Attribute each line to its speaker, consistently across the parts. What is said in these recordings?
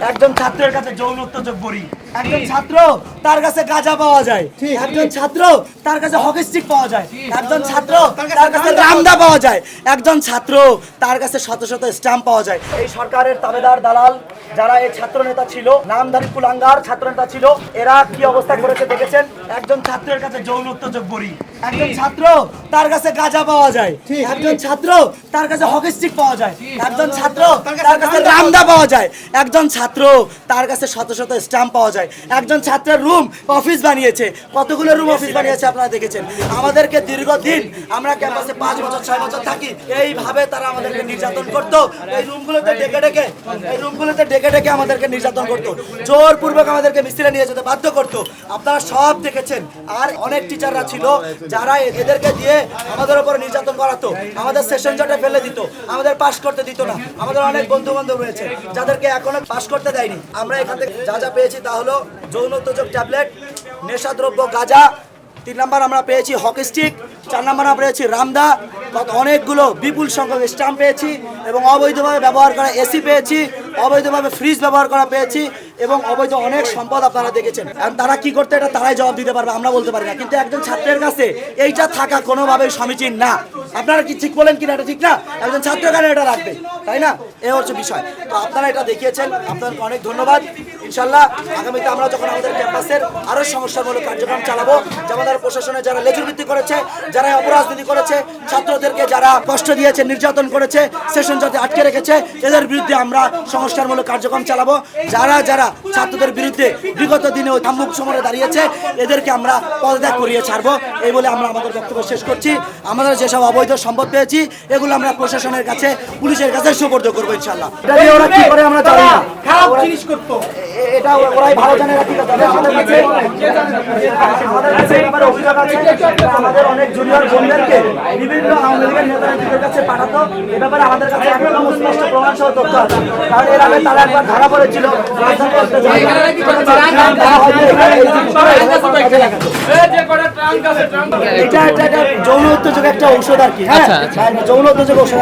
Speaker 1: একজন ছাত্রের কাছে যৌন উত্তেজক বড়ি, একজন ছাত্র তার কাছে গাঁজা পাওয়া যায়, একজন ছাত্র তার কাছে হকি স্টিক পাওয়া যায়, একজন ছাত্র তার কাছে রামদা পাওয়া যায়, একজন ছাত্র তার কাছে শত শত স্ট্যাম্প পাওয়া যায়। এই সরকারের তাবেদার দালাল যারা এই ছাত্র নেতা ছিল, নামধারী কুলাঙ্গার ছাত্র নেতা ছিল, এরা কি অবস্থা করেছে দেখেছেন? একজন ছাত্রের কাছে যৌন উত্তেজক বড়ি, একজন ছাত্র তার কাছে গাঁজা পাওয়া যায়, একজন ছাত্র তার কাছে হকি স্টিক পাওয়া যায়, একজন ছাত্র তার কাছে রামদা পাওয়া যায়, একজন ছাত্র তার কাছে শত শত স্ট্যাম্প পাওয়া যায়, একজন ছাত্রের রুম অফিস বানিয়েছে, কতগুলো রুম অফিস বানিয়েছে আপনারা দেখেছেন। আমাদেরকে দীর্ঘদিন আমরা ক্যাম্পাসে 5 বছর 6 বছর থাকি, এইভাবে তারা আমাদেরকে নির্যাতন করতো। এই রুমগুলোতে ডেকে ডেকে আমাদেরকে নির্যাতন করতো, জোরপূর্বক আমাদেরকে মিছিলে নিয়ে যেতে বাধ্য করতো। আপনারা সব দেখেছেন। আর অনেক টিচাররা ছিল যারা এদেরকে দিয়ে আমাদের উপর নির্যাতন করাতো, আমাদের সেশন জটে ফেলে দিত, আমাদের পাস করতে দিত না। আমাদের অনেক বন্ধু বান্ধব রয়েছে যাদেরকে এখনো পাস করতে দেয়নি। আমরা এখান থেকে যা পেয়েছি তা হলো যৌন উত্তেজক ট্যাবলেট, নেশাদ্রব্য গাঁজা, 3 নাম্বার আমরা পেয়েছি হকি স্টিক, 4 নাম্বার আমরা পেয়েছি রামদা, অনেকগুলো বিপুল সংখ্যক স্ট্যাম্প পেয়েছি এবং অবৈধভাবে ব্যবহার করা এসি পেয়েছি, অবৈধভাবে ফ্রিজ ব্যবহার করা পেয়েছি এবং অবৈধ অনেক সম্পদ আপনারা দেখেছেন। আর তারা কি করতে এটা তারাই জবাব দিতে পারবে, আমরা বলতে পারি না। কিন্তু একজন ছাত্রের কাছে এইটা থাকা কোনোভাবেই সমীচীন না। আপনারা কি ঠিক বলেন কিনা? এটা ঠিক না, একজন ছাত্রের কারণে এটা রাখবে, তাই না? এ হচ্ছে বিষয়। তো আপনারা এটা দেখিয়েছেন, আপনাদেরকে অনেক ধন্যবাদ। ইনশাল্লাহ আগামীতে আমরা যখন আমাদের ক্যাম্পাসের আরও সমস্যামূলক কার্যক্রম চালাবো, যেমন প্রশাসনে যারা লেজুরবৃত্তি করেছে, যারা অপরাজনীতি করেছে, ছাত্রদেরকে যারা কষ্ট দিয়েছে, নির্যাতন করেছে, সেশন যাতে আটকে রেখেছে, এদের বিরুদ্ধে আমরা সংস্কারমূলক কার্যক্রম চালাবো। যারা যারা ছাত্রদের বিরুদ্ধে বিগত দিনে ওই ধাম্মুক সমরে দাঁড়িয়েছে, এদেরকে আমরা পদত্যাগ করিয়ে ছাড়বো। এই বলে আমরা আমাদের বক্তব্য শেষ করছি। আমাদের যেসব অবৈধ সম্পদ পেয়েছি এগুলো আমরা প্রশাসনের কাছে, পুলিশের কাছে সুপর্দ করবো ইনশাল্লাহ। এটা দিয়ে ওরা কি করে আমরা জানি না, খারাপ জিনিস করতো, এটা ওরাই ভালো জানে। আমাদের কাছে এবারে অভিযোগ আছে, আমাদের অনেক জুনিয়র বোনদেরকে বিভিন্ন আওয়ামী লীগের নেতাদের কাছে পাঠাতো। এ ব্যাপারে আমাদের কাছে একদম স্পষ্ট প্রমাণ সহ তথ্য আছে। কারণ এর আগে তারা একবার ধরা পড়েছিল, এটা যৌন উত্তেজক একটা ঔষধ আর কি। হ্যাঁ, যৌন উত্তেজক ঔষধ।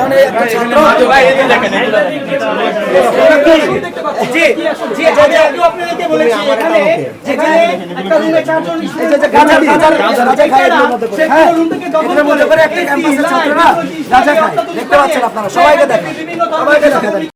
Speaker 1: দেখতে পাচ্ছেন আপনারা, সবাইকে দেখেন।